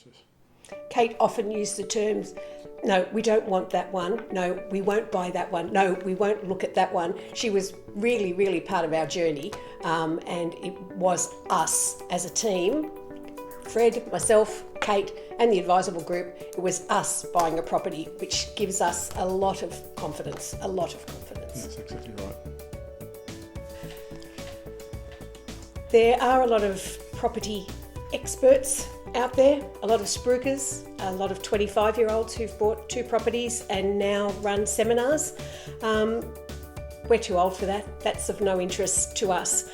process. Kate often used the terms, no, we don't want that one. No, we won't buy that one. No, we won't look at that one. She was really, really part of our journey, and it was us as a team, Fred, myself, Kate and the advisable group. It was us buying a property, which gives us a lot of confidence, That's exactly right. There are a lot of property experts out there, a lot of spruikers, a lot of 25-year-olds who've bought 2 properties and now run seminars. We're too old for that. That's of no interest to us.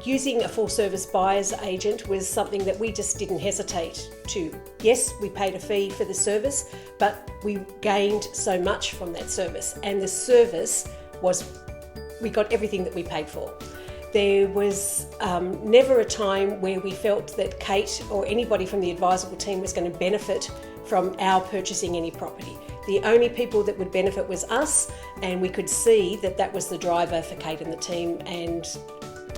Using a full service buyer's agent was something that we just didn't hesitate to. Yes, we paid a fee for the service, but we gained so much from that service, and the service was, we got everything that we paid for. There was never a time where we felt that Kate or anybody from the advisable team was going to benefit from our purchasing any property. The only people that would benefit was us, and we could see that that was the driver for Kate and the team. And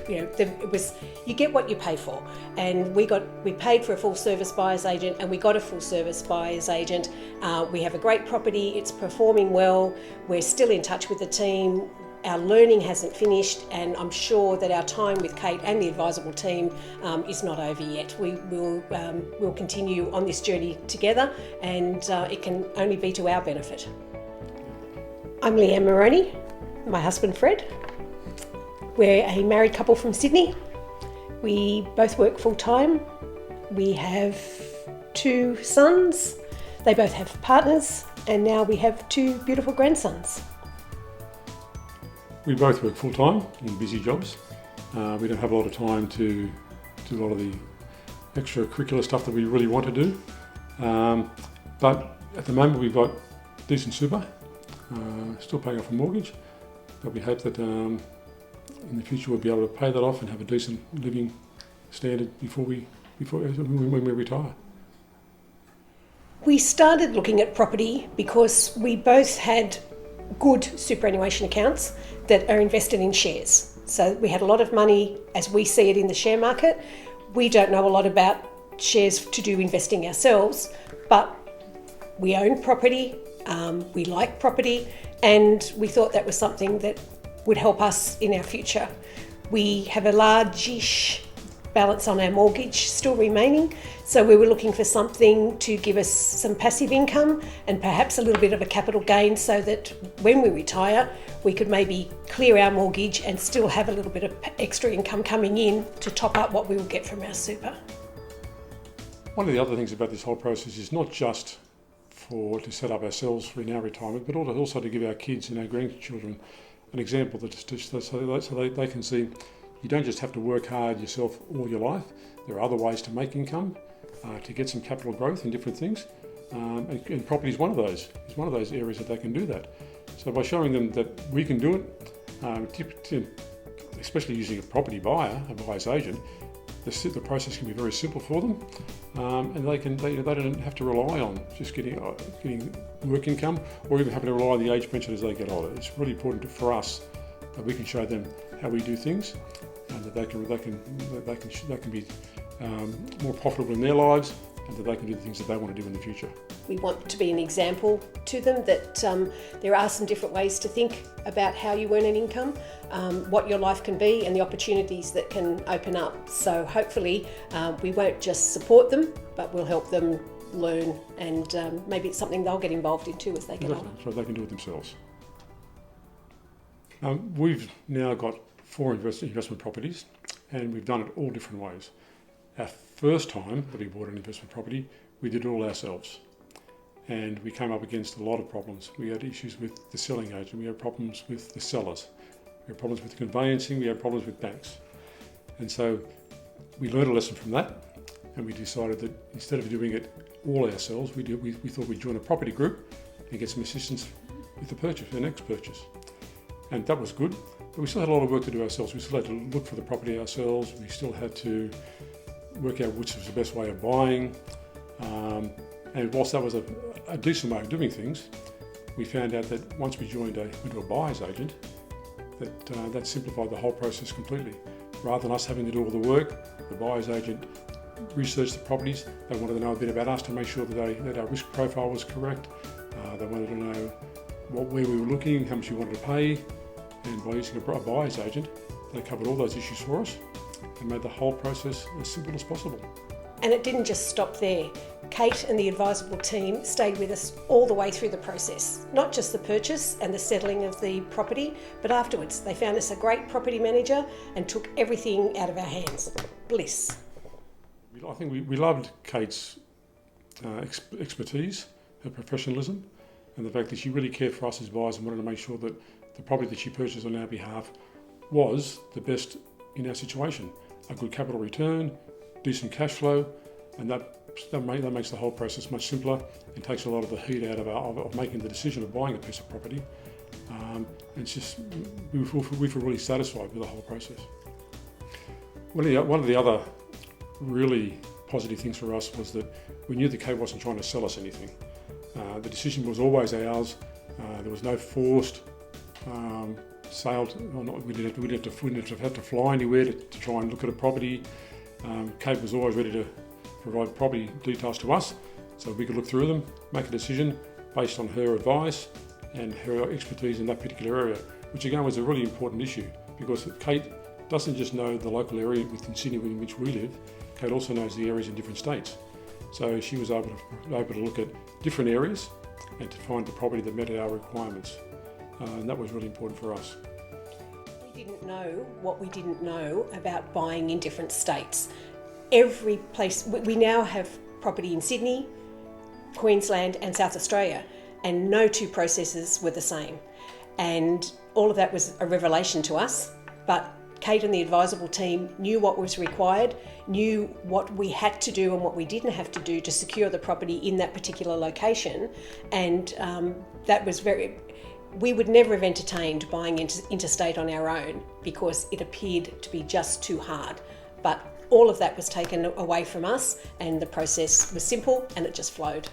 it was, you get what you pay for, and we paid for a full service buyer's agent, and we got a full service buyer's agent. We have a great property, it's performing well, we're still in touch with the team. Our learning hasn't finished, and I'm sure that our time with Kate and the advisable team is not over yet. We'll continue on this journey together, and it can only be to our benefit. I'm Leanne Moroney, my husband Fred. We're a married couple from Sydney. We both work full time. We have 2 sons. They both have partners, and now we have 2 beautiful grandsons. We both work full time in busy jobs. We don't have a lot of time to do a lot of the extracurricular stuff that we really want to do. But at the moment we've got decent super, still paying off a mortgage, but we hope that in the future we'll be able to pay that off and have a decent living standard when we retire. We started looking at property because we both had good superannuation accounts that are invested in shares. So we had a lot of money as we see it in the share market. We don't know a lot about shares to do investing ourselves, but we own property, we like property, and we thought that was something that would help us in our future. We have a large-ish balance on our mortgage still remaining, so we were looking for something to give us some passive income and perhaps a little bit of a capital gain, so that when we retire we could maybe clear our mortgage and still have a little bit of extra income coming in to top up what we will get from our super. One of the other things about this whole process is not just to set up ourselves for in our retirement, but also to give our kids and our grandchildren an example so they can see you don't just have to work hard yourself all your life. There are other ways to make income, to get some capital growth in different things, and property is one of those. It's one of those areas that they can do that. So by showing them that we can do it, especially using a property buyer, a buyer's agent, the process can be very simple for them, and they don't have to rely on just getting work income, or even having to rely on the age pension as they get older. It's really important for us that we can show them how we do things, and that they can be more profitable in their lives, and that they can do the things that they want to do in the future. We want to be an example to them that there are some different ways to think about how you earn an income, what your life can be, and the opportunities that can open up. So hopefully we won't just support them, but we'll help them learn, and maybe it's something they'll get involved in too as they get older. So they can do it themselves. We've now got 4 investment properties, and we've done it all different ways. Our first time that we bought an investment property, we did it all ourselves, and we came up against a lot of problems. We had issues with the selling agent, we had problems with the sellers, we had problems with the conveyancing, we had problems with banks. And so we learned a lesson from that, and we decided that instead of doing it all ourselves, we thought we'd join a property group and get some assistance with the next purchase. And that was good, but we still had a lot of work to do ourselves. We still had to look for the property ourselves. We still had to work out which was the best way of buying. And whilst that was a decent way of doing things, we found out that once we went to a buyer's agent, that simplified the whole process completely. Rather than us having to do all the work, the buyer's agent researched the properties. They wanted to know a bit about us to make sure that our risk profile was correct. They wanted to know where we were looking, how much we wanted to pay, and by using a buyer's agent, they covered all those issues for us and made the whole process as simple as possible. And it didn't just stop there. Kate and the advisable team stayed with us all the way through the process, not just the purchase and the settling of the property, but afterwards. They found us a great property manager and took everything out of our hands. Bliss. I think we loved Kate's expertise, her professionalism, and the fact that she really cared for us as buyers and wanted to make sure that the property that she purchased on our behalf was the best in our situation. A good capital return, decent cash flow, and that makes the whole process much simpler and takes a lot of the heat out of making the decision of buying a piece of property. It's just, we feel really satisfied with the whole process. One of the other really positive things for us was that we knew that Kate wasn't trying to sell us anything. The decision was always ours. There was no forced sale. We didn't have to fly anywhere to try and look at a property. Kate was always ready to provide property details to us so we could look through them, make a decision based on her advice and her expertise in that particular area, which again was a really important issue because Kate doesn't just know the local area within Sydney in which we live, Kate also knows the areas in different states. So she was able to look at different areas and to find the property that met our requirements. And that was really important for us. We didn't know what we didn't know about buying in different states. Every place, we now have property in Sydney, Queensland and South Australia, and no two processes were the same. And all of that was a revelation to us, but Kate and the advisable team knew what was required, knew what we had to do and what we didn't have to do to secure the property in that particular location, and that was we would never have entertained buying interstate on our own because it appeared to be just too hard. But all of that was taken away from us and the process was simple and it just flowed.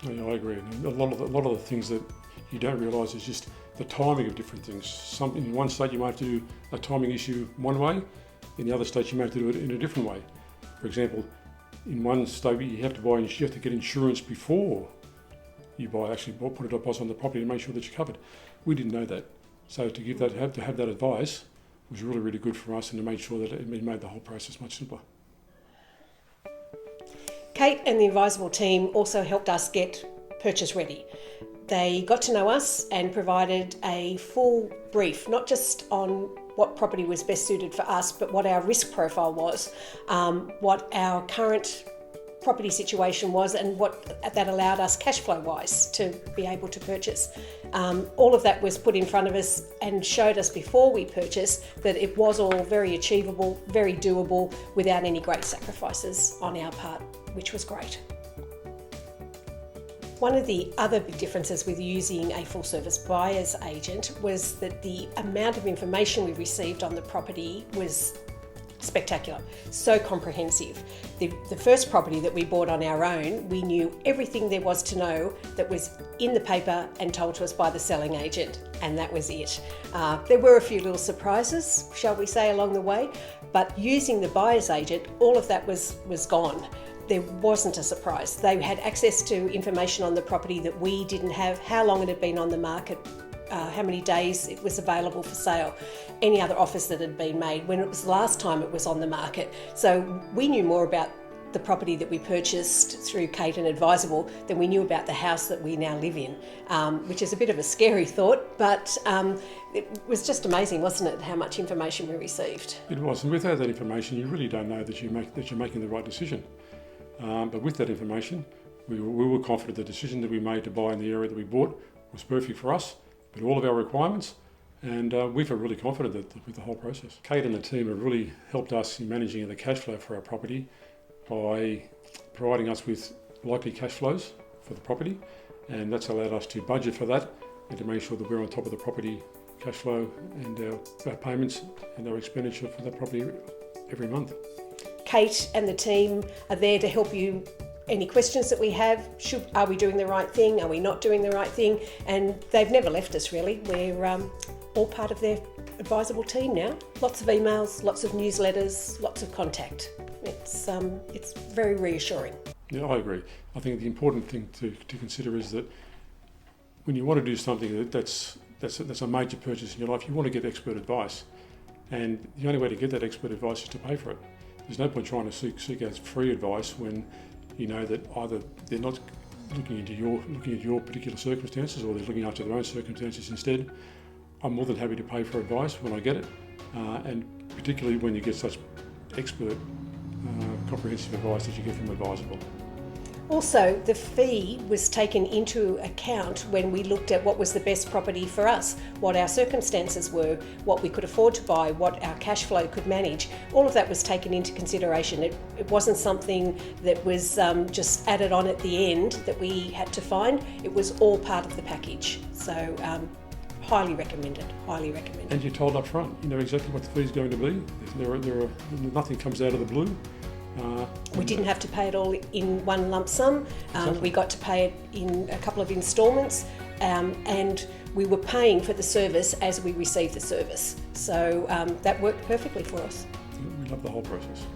Yeah, I agree. A lot of the things that you don't realise is just the timing of different things. In one state you might have to do a timing issue one way, in the other state you might have to do it in a different way. For example, in one state you have to get insurance before you put a deposit on the property to make sure that you're covered. We didn't know that. So to have that advice was really, really good for us and to make sure that it made the whole process much simpler. Kate and the advisable team also helped us get purchase ready. They got to know us and provided a full brief, not just on what property was best suited for us, but what our risk profile was, what our current property situation was and what that allowed us cash flow wise to be able to purchase. All of that was put in front of us and showed us before we purchased that it was all very achievable, very doable without any great sacrifices on our part, which was great. One of the other big differences with using a full service buyer's agent was that the amount of information we received on the property was spectacular, so comprehensive. The first property that we bought on our own, we knew everything there was to know that was in the paper and told to us by the selling agent, and that was it. There were a few little surprises, shall we say, along the way, but using the buyer's agent, all of that was gone. There wasn't a surprise. They had access to information on the property that we didn't have, how long it had been on the market, how many days it was available for sale, any other offers that had been made, when it was the last time it was on the market. So we knew more about the property that we purchased through Kate and Advisable than we knew about the house that we now live in, which is a bit of a scary thought, but it was just amazing, wasn't it, how much information we received? It was, and without that information you really don't know that you're making the right decision. But with that information, we were confident the decision that we made to buy in the area that we bought was perfect for us, but all of our requirements, and we feel really confident with the whole process. Kate and the team have really helped us in managing the cash flow for our property by providing us with likely cash flows for the property, and that's allowed us to budget for that and to make sure that we're on top of the property cash flow and our payments and our expenditure for that property every month. Kate and the team are there to help you. Any questions that we have, are we doing the right thing? Are we not doing the right thing? And they've never left us really. We're all part of their advisable team now. Lots of emails, lots of newsletters, lots of contact. It's very reassuring. Yeah, I agree. I think the important thing to consider is that when you want to do something that's a major purchase in your life, you want to get expert advice. And the only way to get that expert advice is to pay for it. There's no point trying to seek out free advice when you know that either they're not looking at your particular circumstances, or they're looking after their own circumstances instead. I'm more than happy to pay for advice when I get it, and particularly when you get such expert, comprehensive advice that you get from Advisable. Also, the fee was taken into account when we looked at what was the best property for us, what our circumstances were, what we could afford to buy, what our cash flow could manage. All of that was taken into consideration. It wasn't something that was just added on at the end that we had to find. It was all part of the package. So highly recommended, highly recommended. And you're told up front, you know exactly what the fee is going to be. Nothing comes out of the blue. We didn't have to pay it all in one lump sum. Exactly. We got to pay it in a couple of instalments, and we were paying for the service as we received the service. So that worked perfectly for us. We love the whole process.